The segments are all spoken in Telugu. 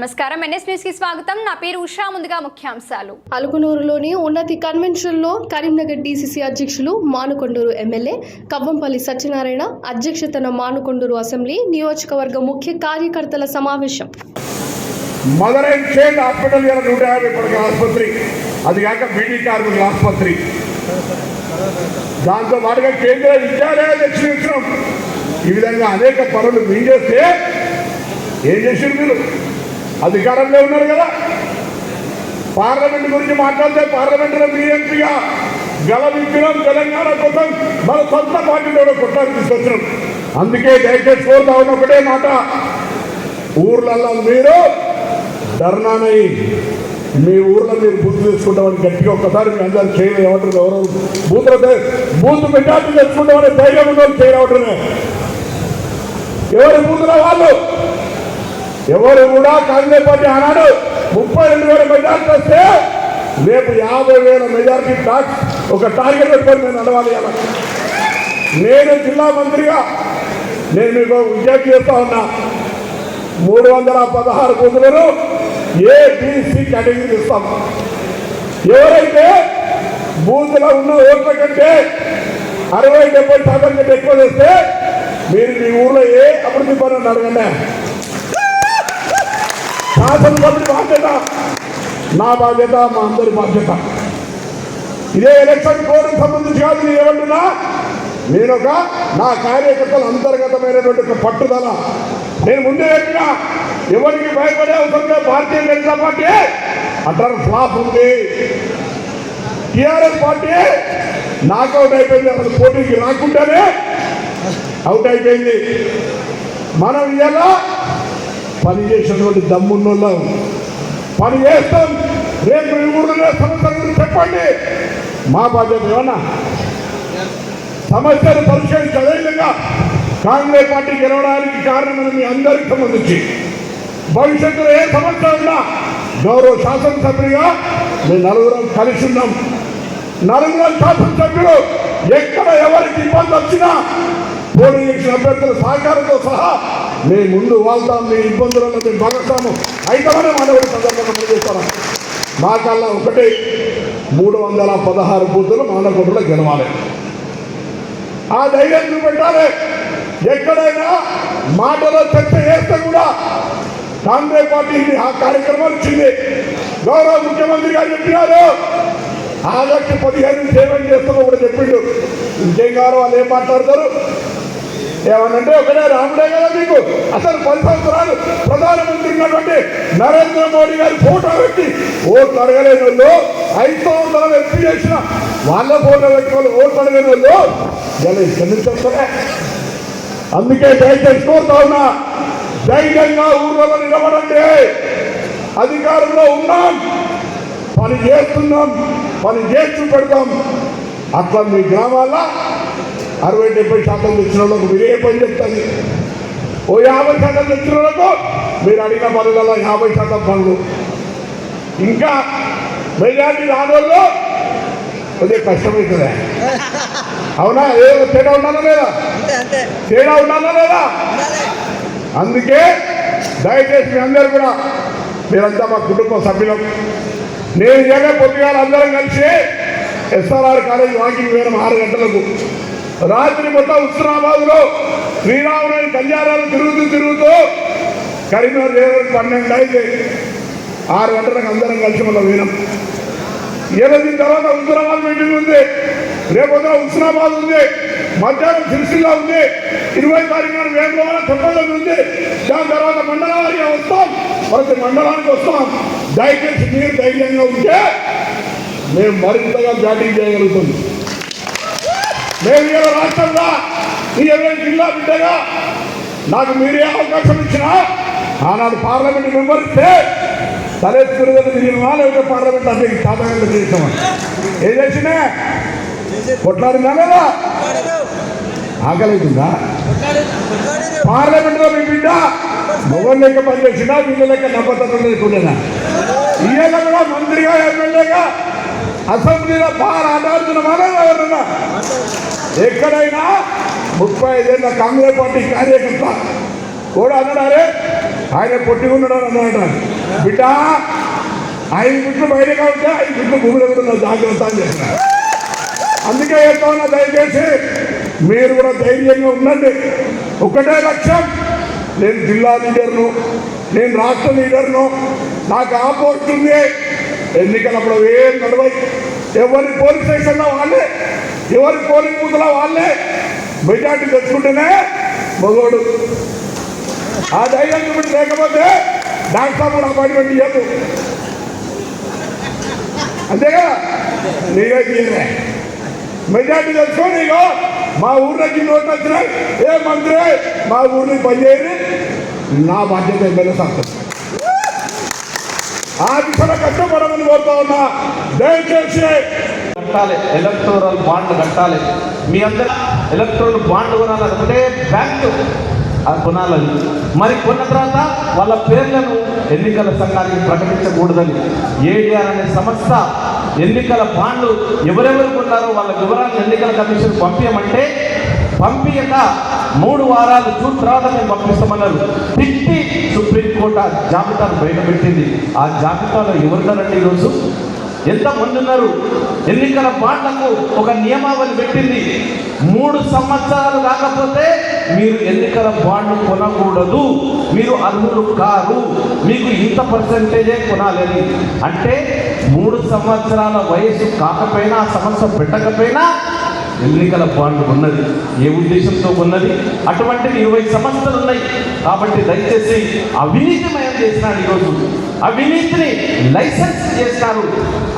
నమస్కారం ఎన్ఎస్ న్యూస్ కి స్వాగతం. నా పేరు ఉషా. ముందుగా ముఖ్యాంశాలు. అలుగునూరులోని ఉన్నతి కన్వెన్షన్ లో కరీంనగర్ డీసీసీ అధ్యక్షులు మానుకొండూరు ఎమ్మెల్యే కవ్వంపల్లి సత్యనారాయణ అధ్యక్షతన మానుకొండూరు అసెంబ్లీ నియోజకవర్గ ముఖ్య కార్యకర్తల సమావేశం. మదర్ అండ్ చైల్డ్ హాస్పిటల్ 150 పడకల ఆసుపత్రి, అది కాక బీడీ కార్మికుల ఆసుపత్రి, దాంతో పాటుగా కేంద్ర విద్యాలయ దక్షిణం, ఈ విధంగా అనేక పనులు మీరు చేస్తే ఏం చేసారు? మీరు అధికారంలో ఉన్నారు కదా. పార్లమెంట్ గురించి మాట్లాడితే పార్లమెంటులో మీ ఎంపీగా గలవిప్పినాం, తెలంగాణ కోసం మన సొంత పార్టీలో కొట్టాలని తీసుకొచ్చినాం. అందుకే దయచేసి కోరుతా ఉన్న ఒకటే మాట, ఊర్లలో మీరు ధర్నానై మీ ఊర్లో మీరు బూత్ తెచ్చుకుంటామని గట్టిగా ఒక్కసారి మీ అందరూ చేయలేదు. ఏమంటారు? ఎవరు బూత్ మెజార్టీ తెచ్చుకుంటామని ధైర్యం ఉండాలి. చేయవటమే ఎవరి బూతుల వాళ్ళు ఎవరు కూడా కాంగ్రెస్ పార్టీ ఆనాడు 32,000 మెజార్టీ వస్తే రేపు 50,000 మెజార్టీ ఒక టార్గెట్ పెట్టుకొని నేను నడవాలి. అలా నేను జిల్లా మంత్రిగా నేను మీకు విజ్ఞప్తి చేస్తా ఉన్నా, 316 బూతులను ఏబిసి కేటగిరీ ఇస్తాం. ఎవరైతే బూత్లో ఉన్న ఓట్ల కంటే 60-70% కంటే ఎక్కువ చేస్తే మీరు మీ ఊర్లో ఏ అభివృద్ధి పనులు అడగండి. శాసనసభ్యుడి బాధ్యత, నా బాధ్యత, మా అందరి బాధ్యత. ఇదే ఎలక్షన్ కోడ్కి సంబంధించి కాదు. నేను ఏమంటున్నా, నేను నా కార్యకర్తల అంతర్గతమైనటువంటి ఒక పట్టుదల. నేను ముందే చెప్పినా, ఎవరికి భయపడే అవసరం లేదు. Bharatiya Janata party utter flop ఉంది. టీఆర్ఎస్ పార్టీ నాకౌట్ అయిపోయింది. అసలు పోటీకి రాకుండానే అవుట్ అయిపోయింది. మనం ఇలా పని చేసినటువంటి దమ్మున్నోళ్ళం పని చేస్తాం. రేపు మీ ఊళ్ళో సమస్యల గురించి చెప్పండి, మా బాధ్యత. ఏమన్నా సమస్యలు పరిష్కరించే విధంగా కాంగ్రెస్ పార్టీ గెలవడానికి కారణమైన మీ అందరికి సంబంధించి భవిష్యత్తులో ఏ సమస్య ఉన్నా గౌరవ శాసనసభ్యుడిగా మేము నలుగురం కలిసి ఉన్నాం. నలుగురం శాసనసభ్యులు ఎక్కడ ఎవరికి ఇబ్బంది వచ్చినా పోటీ చేసిన అభ్యర్థుల సహకారంతో సహా మేము ముందు వాళ్తాం. మీ ఇబ్బందులలో మేము భాగస్వాము అయితేనే మనవడి సందర్భంగా పనిచేస్తాం. మాకల్లా ఒకటి 316 బూతులు మానకొండలో గెలవాలి. ఆ ధైర్యం చూపెట్టాలి. ఎక్కడైనా మాటలో చర్చ చేస్తే కూడా కాంగ్రెస్ పార్టీ ఆ కార్యక్రమాలు ఇచ్చింది. గౌరవ ముఖ్యమంత్రి గారు చెప్పినారు, ఆగస్టు 15 సేవలు చేస్తామో కూడా చెప్పిండు. ఇంకేం కావాలో వాళ్ళు ఏం మాట్లాడతారు? ఏమనంటే ఒకటే రాముడే కదా మీకు. అసలు 10 సంవత్సరాలు ప్రధానమంత్రి ఉన్నటువంటి నరేంద్ర మోడీ గారి ఫోటో పెట్టి ఓట్లు అడగలేని వాళ్ళు, 5 సంవత్సరాలు ఎంపీ చేసిన వాళ్ళ ఫోటో పెట్టుకోవాలి ఓట్లు అడగని వాళ్ళు ఇలా ఇక్కడి నుంచి వస్తారే. అందుకే దయచేసి కోరుతా ఉన్నా, ధైర్యంగా ఊర్లలో నిలబడండి. అధికారంలో ఉన్నాం, పని చేస్తున్నాం, పని చేసి చూపెడతాం. అట్లా మీ గ్రామాల్లో 60-70% తెచ్చిన వాళ్ళకు మీరు ఏ పని చెప్తారు? ఓ 50% తెచ్చిన వాళ్ళకు మీరు అడిగిన పనులలో 50% పనులు. ఇంకా మెజార్టీ రాని వాళ్ళు కొద్దిగా కష్టమవుతుంది. అవునా? ఏదో తేడా ఉండాలా లేదా? తేడా ఉండాలా లేదా? అందుకే దయచేసి మీ అందరూ కూడా, మీరంతా మా కుటుంబ సభ్యులు. నేను ఏమే పొద్దుగా అందరం కలిసి ఎస్ఆర్ఆర్ కాలేజ్ వాకింగ్ వేయడం 6 గంటలకు, రాత్రి మొత్తం హుస్నాబాద్లో శ్రీరాముని కళ్యాణాలు తిరుగుతూ కరీంనగర్ 12 అయితే 6 గంటలకు అందరం కలిసి మనం వినాం. 8 తర్వాత హుస్నాబాద్ మీటింగ్ ఉంది, రేపొద్దున హుస్నాబాద్ ఉంది, మధ్యాహ్నం సిరిసిల్ల ఉంది, 20 తారీఖున వేములవాడ చెప్పలేదు ఉంది. దాని తర్వాత మండలానికి వస్తాం, ప్రతి మండలానికి వస్తాం. దయచేసి మీరు ధైర్యంగా ఉంటే మేము మరింతగా బ్యాటింగ్ చేయగలుగుతుంది. మేము ఇలా రాష్ట్రంగా ఈ 20 జిల్లా బిడ్డగా నాకు మీరే అవకాశం ఇచ్చినా, ఆనాడు పార్లమెంట్ మెంబర్ ఇస్తే తలెత్తుకుని తిరిగినా, లేకపోతే పార్లమెంట్ అంటే సాధారణంగా చేసామని ఏం చేసినా కొట్లాడిందా లేదా? ఆకలిందా? పార్లమెంట్లో మీ బిడ్డ మొగలు లెక్క పనిచేసినా, వీళ్ళ లెక్క నమ్మకం లేకుండా ఈయన కూడా మంత్రిగా ఎమ్మెల్యేగా అసెంబ్లీలో బాగా ఆటాడుతున్న వాళ్ళ ఎవరన్నా ఎక్కడైనా 35 ఏళ్ళ కాంగ్రెస్ పార్టీ కార్యకర్త కూడా అన్నారే, ఆయన పొట్టిగా ఉన్నాడు అన్నమాట. బిడ్డ 5 బిడ్డలు బయటగా ఉంటే 5 బిడ్డలు భూమిలో కూడా జాగ్రత్త అని చెప్పినారు. అందుకే చెప్తా దయచేసి మీరు కూడా ధైర్యంగా ఉండండి. ఒకటే లక్ష్యం, నేను జిల్లా లీడర్ను, నేను రాష్ట్ర లీడర్ను, నాకు ఆ పోస్ట్ ఉంది. ఎన్నికలప్పుడు ఏం నడవై, ఎవరి పోలీస్ స్టేషన్లో వాళ్ళే, ఎవరి పోలింగ్ బూత్లో వాళ్ళే మెజార్టీ తెచ్చుకుంటేనే మగోడు. ఆ ధైర్యం ఇప్పుడు లేకపోతే డాక్టర్ కూడా అపాయింట్మెంట్ ఇవ్వదు. అంతేగా నీవే తీయలే మెజార్టీ తెచ్చుకొని నీకు మా ఊర్లోకి నోట్లు వచ్చినాయి, ఏ మంత్రి మా ఊరిని పనిచేయని నా బాధ్యత ఎమ్మెల్యే సార్ ఆ దిశలో కష్టపడమని కోరుతా ఉన్నా. దయచేసి కట్టాలి, ఎలక్టోరల్ బాండ్ కట్టాలి. మీ అందరూ ఎలక్టోరల్ బాండ్ కొనాలి, ఒకటే బ్యాంకు అది కొనాలని. మరి కొన్న తర్వాత వాళ్ళ పేర్లను ఎన్నికల సంఘానికి ప్రకటించకూడదని ఏడీఆర్ అనే సంస్థ ఎన్నికల బాండ్లు ఎవరెవరు కొన్నారో వాళ్ళ వివరాలను ఎన్నికల కమిషన్ పంపించమంటే పంపించక 3 వారాలు చూసిన తర్వాత మేము పంపిస్తామన్నారు. తిట్టి సుప్రీంకోర్టు ఆ జాబితాను బయటపెట్టింది. ఆ జాబితాలో ఎవరున్నారండి ఈరోజు? ఎంతమంది ఉన్నారు? ఎన్నికల బాండ్లకు ఒక నియమావళి పెట్టింది. 3 సంవత్సరాలు కాకపోతే మీరు ఎన్నికల బాండ్ కొనకూడదు, మీరు అర్హులు కారు, మీకు ఇంత పర్సెంటేజే కొనాలని. అంటే 3 సంవత్సరాల వయసు కాకపోయినా, ఆ సంవత్సరం పెట్టకపోయినా ఎన్నికల బాండ్ ఉన్నది. ఏ ఉద్దేశంతో ఉన్నది? అటువంటివి 20 సంస్థలు ఉన్నాయి. కాబట్టి దయచేసి అవినీతిమయం చేసినాడు ఈరోజు. అవినీతిని లైసెన్స్ చేసినారు,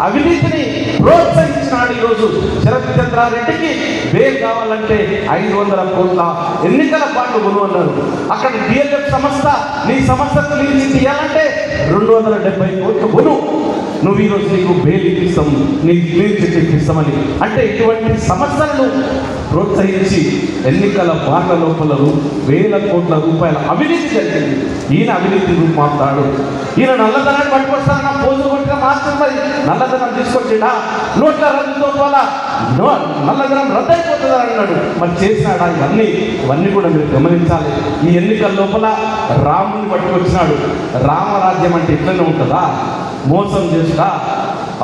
అవినీతిని ప్రోత్సహించినాడు ఈరోజు. శరత్ చంద్రారెడ్డికి బెయిల్ కావాలంటే 500 కోట్ల ఎన్నికల బాండ్ కొను అన్నారు. అక్కడ డిఎల్ఎఫ్ సంస్థ నీ సంస్థకు లీజు తీయాలంటే 270 కోట్లు కొను, నువ్వు ఈరోజు నీకు బెయిల్ ఇప్పిస్తాం, నీకు క్లీన్ చిట్ ఇప్పిస్తామని. అంటే ఇటువంటి సమస్యలను ప్రోత్సహించి ఎన్నికల బాండ్ల లోపల వేల కోట్ల రూపాయల అవినీతి జరిగింది. ఈయన అవినీతి రూపాడు. ఈయన నల్లధనాన్ని పట్టుకొస్తారన్న పోజు కొట్టిన మాత్రం మరి నల్లధనం తీసుకొచ్చిండా? నోట్ల రద్దుతో వల్ల నల్లధనం రద్దయిపోతుందా అన్నాడు. మరి చేసినాడా? ఇవన్నీ కూడా మీరు గమనించాలి. ఈ ఎన్నికల లోపల రాముని పట్టుకొచ్చినాడు. రామరాజ్యం అంటే ఇట్లనే ఉంటుందా? మోసం చేస్తా,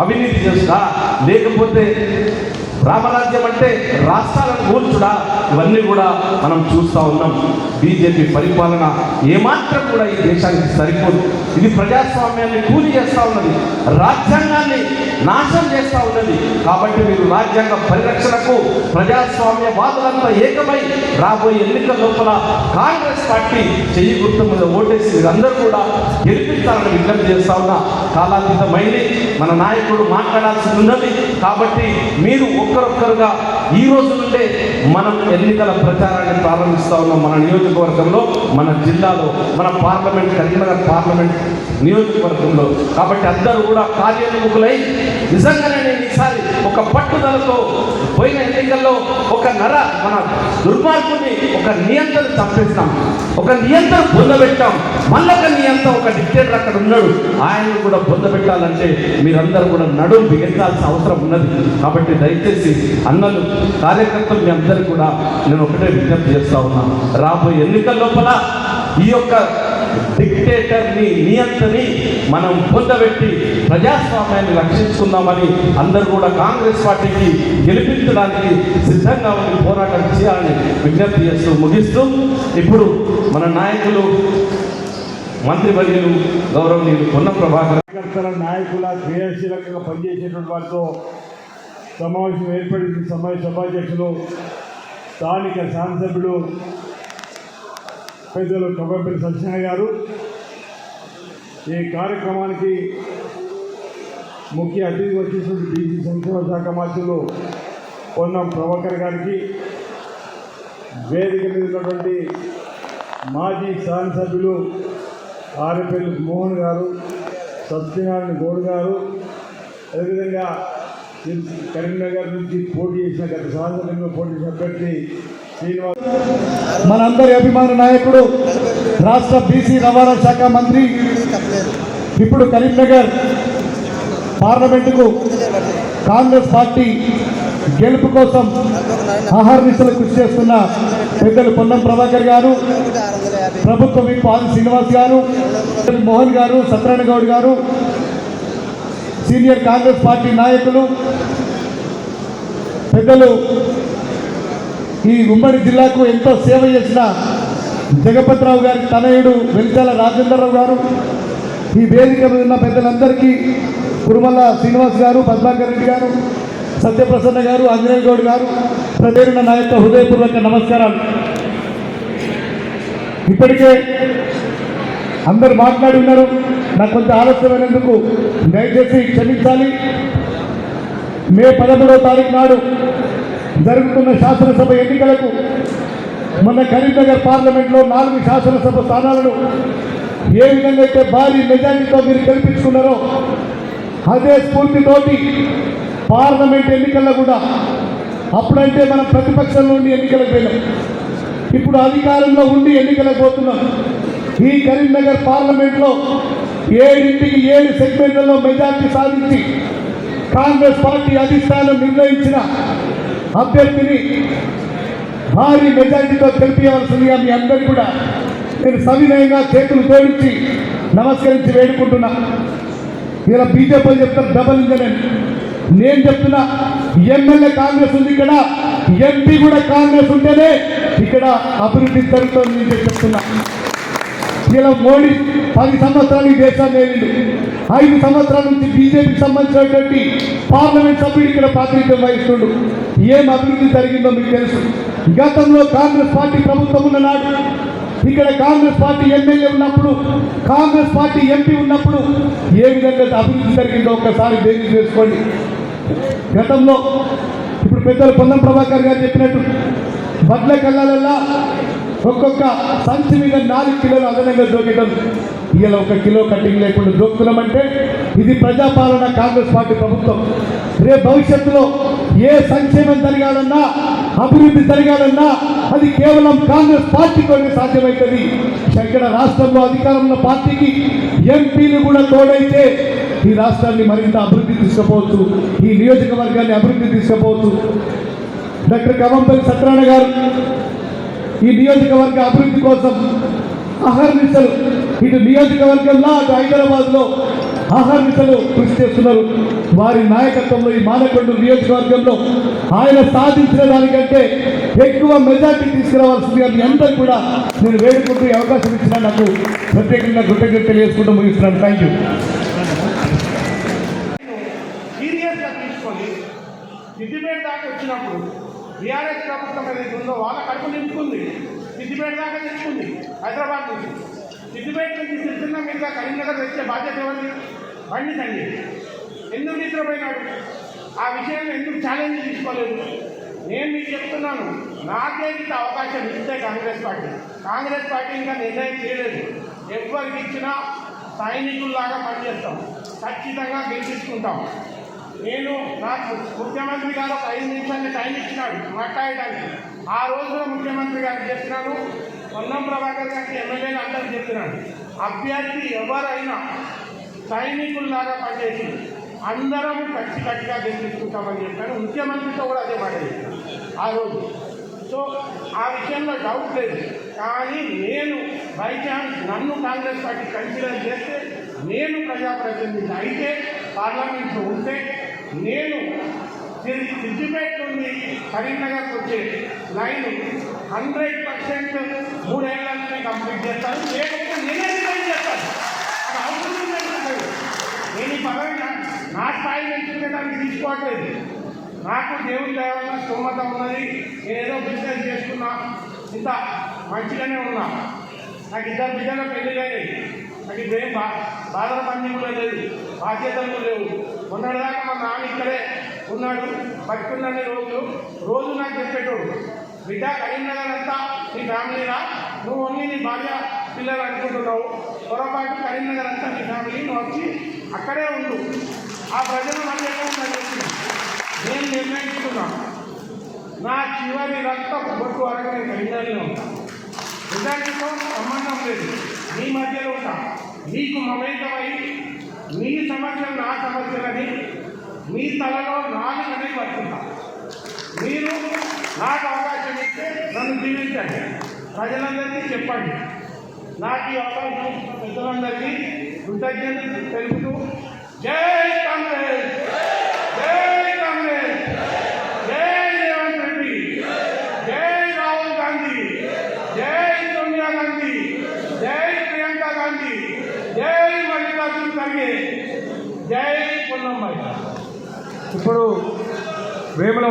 అవినీతి చేస్తా, లేకపోతే రామరాజ్యం అంటే రాష్ట్రాలను కూల్చుడా? ఇవన్నీ కూడా మనం చూస్తూ ఉన్నాం. బీజేపీ పరిపాలన ఏమాత్రం కూడా ఈ దేశానికి సరిపోదు. ఇది ప్రజాస్వామ్యాన్ని కూలి చేస్తూ ఉన్నది, రాజ్యాంగాన్ని నాశనం చేస్తూ ఉన్నది. కాబట్టి మీరు రాజ్యాంగ పరిరక్షణకు ప్రజాస్వామ్యవాదులంతా ఏకమై రాబోయే ఎన్నికల లోపల కాంగ్రెస్ పార్టీ చెయ్యి గుర్తు మీద ఓటేసి మీరందరూ కూడా గెలిపించాలని విజ్ఞప్తి చేస్తా ఉన్నా. కాలాతీతమైంది, మన నాయకుడు మాట్లాడాల్సి ఉన్నది. కాబట్టి మీరు ఒక్కరొక్కరుగా ఈ రోజు నుండే మనం ఎన్నికల ప్రచారాన్ని ప్రారంభిస్తా ఉన్నాం. మన నియోజకవర్గంలో, మన జిల్లాలో, మన పార్లమెంట్ కరీంనగర్ పార్లమెంట్ నియోజకవర్గంలో. కాబట్టి అందరూ కూడా కార్యోన్ముఖులై నిజంగానే నేను ఈసారి ఒక పట్టుదలతో పోయిన ఎన్నికల్లో మన దుర్మార్గుని ఒక నియంత్రణ చంపేస్తాం, ఒక నియంత్రణ పొందబెట్టాం. మళ్ళొక నియంత్రణ ఒక డిక్టేటర్ అక్కడ ఉన్నాడు, ఆయనను కూడా పొందబెట్టాలంటే మీరందరూ కూడా నడుం బిగించాల్సిన అవసరం ఉన్నది. కాబట్టి దయచేసి అన్నలు, కార్యకర్తలు మీ అందరూ కూడా నేను ఒకటే విజ్ఞప్తి చేస్తా ఉన్నాను. రాబోయే ఎన్నికల లోపల ఈ యొక్క డిక్టేటర్ని, నియంత్రణని మనం పొందబెట్టి ప్రజాస్వామ్యాన్ని రక్షించుకుందామని అందరూ కూడా కాంగ్రెస్ పార్టీకి గెలిపించడానికి సిద్ధంగా ఉండి పోరాటం చేయాలని విజ్ఞప్తి చేస్తూ ముగిస్తూ, ఇప్పుడు మన నాయకులు, మంత్రివర్యులు, గౌరవనీయులు పొన్నం ప్రభాకర్ నాయకుల క్రియాశీలకంగా పనిచేసేటువంటి వారితో సమావేశం ఏర్పడింది. సభాధ్యక్షులు, స్థానిక శాసనసభ్యుడు పెద్దలు కవ్వంపల్లి సత్యనారాయణ గారు, ఈ కార్యక్రమానికి ముఖ్య అతిథి వచ్చేటువంటి బీసీ సంక్షేమ శాఖ మంత్రులు పొన్నం ప్రభాకర్ గారికి, వేదిక మీద ఉన్నటువంటి మాజీ శాసనసభ్యులు ఆరేపల్లి మోహన్ గారు, సత్యనారాయణ గౌడ్ గారు, అదేవిధంగా కరీంనగర్ నుంచి పోటీ చేసిన గత శాసనసభ్యులు పోటీ చేసిన అభ్యర్థి శ్రీనివాస్, మనందరి అభిమాన నాయకుడు, రాష్ట్ర బీసీ రవాణా శాఖ మంత్రి, ఇప్పుడు కరీంనగర్ పార్లమెంటుకు కాంగ్రెస్ పార్టీ గెలుపు కోసం అహర్నిశలు కృషి చేస్తున్న పెద్దలు పొన్నం ప్రభాకర్ గారు, ప్రభుత్వ విప్ ఆది శ్రీనివాస్ గారు, మోహన్ గారు, సత్యనారాయణ గౌడ్ గారు, సీనియర్ కాంగ్రెస్ పార్టీ నాయకులు, పెద్దలు ఈ ఉమ్మడి జిల్లాకు ఎంతో సేవ చేసిన జగపతిరావు గారి తనయుడు వెలిచాల రాజేంద్రరావు గారు, ఈ వేదిక మీద ఉన్న పెద్దలందరికీ కురుమల శ్రీనివాస్ గారు, పద్మాకర్ రెడ్డి గారు, సత్యప్రసన్న గారు, ఆంజనేయ గౌడ్ గారు, ప్రజలున్న నా యొక్క హృదయపూర్వక నమస్కారాలు. ఇప్పటికే అందరు మాట్లాడి ఉన్నారు. నాకు కొంచెం ఆలస్యమైనందుకు దయచేసి క్షమించాలి. మే 13వ తారీఖు నాడు జరుగుతున్న శాసనసభ ఎన్నికలకు మొన్న కరీంనగర్ పార్లమెంట్లో 4 శాసనసభ స్థానాలను ఏ విధంగా అయితే భారీ మెజారిటీతో మీరు గెలిపించుకున్నారో అదే స్ఫూర్తితోటి పార్లమెంట్ ఎన్నికల్లో కూడా అప్పుడంటే మనం ప్రతిపక్షం నుండి ఎన్నికలకు పోయినాం, ఇప్పుడు అధికారంలో ఉండి ఎన్నికలకు పోతున్నాం. ఈ కరీంనగర్ పార్లమెంట్లో 7 సెగ్మెంట్లలో మెజార్టీ సాధించి కాంగ్రెస్ పార్టీ అధిష్టానం నిర్ణయించిన అభ్యర్థిని భారీ మెజార్టీతో గెలిపించవలసిందిగా మీ అందరికీ కూడా నేను సవినయంగా చేతులు జోడించి నమస్కరించి వేడుకుంటున్నా. ఇలా బీజేపీ చెప్తారు డబల్ ఇంజన్ అని, నేను చెప్తున్నా ఎమ్మెల్యే కాంగ్రెస్ ఉంది, ఇక్కడ ఎంపీ కూడా కాంగ్రెస్ ఉంటేనే ఇక్కడ అభివృద్ధి జరుగుతుంది. నేను చెప్తున్నా ఇలా మోడీ 10 సంవత్సరాలు ఈ దేశాన్ని ఏలిండు, 5 సంవత్సరాల నుంచి బీజేపీకి సంబంధించినటువంటి పార్లమెంట్ సభ్యుడు ఇక్కడ ప్రాతినిధ్యం వహిస్తుండు. ఏం అభివృద్ధి జరిగిందో మీకు తెలుసు. గతంలో కాంగ్రెస్ పార్టీ ప్రభుత్వం ఉన్న నాడు ఇక్కడ కాంగ్రెస్ పార్టీ ఎమ్మెల్యే ఉన్నప్పుడు, కాంగ్రెస్ పార్టీ ఎంపీ ఉన్నప్పుడు ఏ విధంగా అభివృద్ధి జరిగిందో ఒక్కసారి దేనికి చేసుకోండి. గతంలో ఇప్పుడు పెద్దలు పొన్నం ప్రభాకర్ గారు చెప్పినట్టు వడ్ల కళ్ళాలల్లా ఒక్కొక్క సంచి మీద 4 కిలోలు అదనంగా దొరికడం, ఇలా 1 కిలో కటింగ్ లేకుండా దొరుకుతున్నామంటే ఇది ప్రజాపాలన కాంగ్రెస్ పార్టీ ప్రభుత్వం. రేపు భవిష్యత్తులో ఏ సంక్షేమం జరగాలన్నా, అభివృద్ధి జరగాలన్నా అది కేవలం కాంగ్రెస్ పార్టీతోనే సాధ్యమవుతుంది. ఇక్కడ రాష్ట్రంలో అధికారంలో పార్టీకి ఎంపీలు కూడా తోడైతే ఈ రాష్ట్రాన్ని మరింత అభివృద్ధి తీసుకుపోవచ్చు, ఈ నియోజకవర్గాన్ని అభివృద్ధి తీసుకుపోవచ్చు. డాక్టర్ కవంపల్లి సత్యనారాయణ గారు ఈ నియోజకవర్గ అభివృద్ధి కోసం అహర్నిశలు ఇటు నియోజకవర్గంలో అటు హైదరాబాద్లో అహర్నిశలు కృషి చేస్తున్నారు. వారి నాయకత్వంలో ఈ మానకొండూరు నియోజకవర్గంలో ఆయన సాధించిన దానికంటే ఎక్కువ మెజార్టీ తీసుకురావాల్సిందిగా మీ అందరూ కూడా నేను వేడుకుంటూ ఈ అవకాశం ఇచ్చిన నాకు ప్రత్యేకంగా కృతజ్ఞత తెలియజేసుకుంటూ ముగిస్తున్నాను. Thank you. సీరియస్గా తీసుకొని సిద్దిపేట దాకా వచ్చినప్పుడు బీఆర్ఎస్ ప్రభుత్వం ఏదైతే ఉందో వాళ్ళ కడుపు నింపుకుంది, సిద్దిపేట దాకా తెచ్చుకుంది. హైదరాబాద్ నుంచి సిద్దిపేట నుంచి సిరిసిల్ల మీద కరీంనగర్ తెచ్చే బాధ్యత ఎవరిది? బండి సంజయ్ ఎందుకు నిద్రపోయినాడు? ఆ విషయంలో ఎందుకు ఛాలెంజ్ తీసుకోలేదు? నేను మీకు చెప్తున్నాను, నాకే ఇంత అవకాశం ఇస్తే కాంగ్రెస్ పార్టీ ఇంకా నిర్ణయం చేయలేదు. ఎవరికి ఇచ్చినా సైనికుల్లాగా పనిచేస్తాం, ఖచ్చితంగా గెలిపించుకుంటాం. నేను నాకు ముఖ్యమంత్రి గారు ఒక 5 నిమిషాలు టైం ఇచ్చినాడు మాట్లాడడానికి. ఆ రోజున ముఖ్యమంత్రి గారికి చెప్తున్నాను, పొన్నం ప్రభాకర్ గారికి ఎమ్మెల్యేలు అందరికీ చెప్తున్నాను, అభ్యర్థి ఎవరైనా సైనికుల్లాగా పనిచేసి అందరం కట్టిగా గెలిపించుకుంటామని చెప్పాను. ముఖ్యమంత్రితో కూడా అదే మాట చెప్పాను ఆ రోజు. సో ఆ విషయంలో డౌట్ లేదు. కానీ నేను బై ఛాన్స్ నన్ను కాంగ్రెస్ పార్టీ కన్సిడర్ చేస్తే, నేను ప్రజాప్రతినిధి అయితే పార్లమెంట్లో ఉంటే నేను సిద్దిపేట నుండి కరీంనగర్కి వచ్చే లైన్ 100% 3 ఏళ్ళనే కంప్లీట్ చేస్తాను. లేకపోతే నేనే డిజైన్ చేస్తాను. అది అవసరం లేదు. నేను ఈ పదవి నా స్థాయి పెంచుకోవడానికి తీసుకోవట్లేదు. నాకు దేవుని దయవల్ల స్తోమత ఉన్నది. నేనేదో బిజినెస్ చేసుకున్నా, ఇంత మంచిగానే ఉన్నా. నాకు 2 బిడ్డల పెళ్ళిళ్ళని, నాకు ఇదేం బాధల పని కూడా లేదు, బాధ్యతలు లేవు. మొన్నటిదాకా మా నాన్న ఇక్కడే ఉన్నాడు, బతుకున్నన్ని రోజు నాకు చెప్పేటోడు, బిడ్డ కరీంనగర్ అంతా నీ ఫ్యామిలీనా, నువ్వు ఓన్లీ నీ భార్య పిల్లలు అనుకుంటున్నావు, పొరపాటు కరీంనగర్ అంతా నీ ఫ్యామిలీ, నువ్వు వచ్చి అక్కడే ఉండు, ఆ ప్రజలు మళ్ళీ ఎక్కడ ఉందని చెప్పి నేను నిర్ణయించుకున్నాను. నా చివరి రక్తం బొట్టు వరకు నేను కరీంనగర్లో ఉంటాను. నిజానితో సంబంధం లేదు, మీ మధ్యలో ఉంటా. మీకు మమేకమై మీ సమస్యలు నా సమస్యలని మీ తలలో నాలుగనే పడుతుంటా. మీరు నాకు అవకాశం ఇస్తే నన్ను దీవించండి. ప్రజలందరికీ చెప్పండి. నాకు ఈ అవకాశం ఇచ్చిన పెద్దలందరికీ కృతజ్ఞతలు తెలుపుతూ జై కాంగ్రెస్, జై కాంగ్రెస్, జై రేవంత్ రెడ్డి, జై రాహుల్ గాంధీ, జై సోనియా గాంధీ, జై ప్రియాంక గాంధీ, జై మల్లికార్జున ఖర్గే, జై పొన్నమ్మాయి. ఇప్పుడు వేముల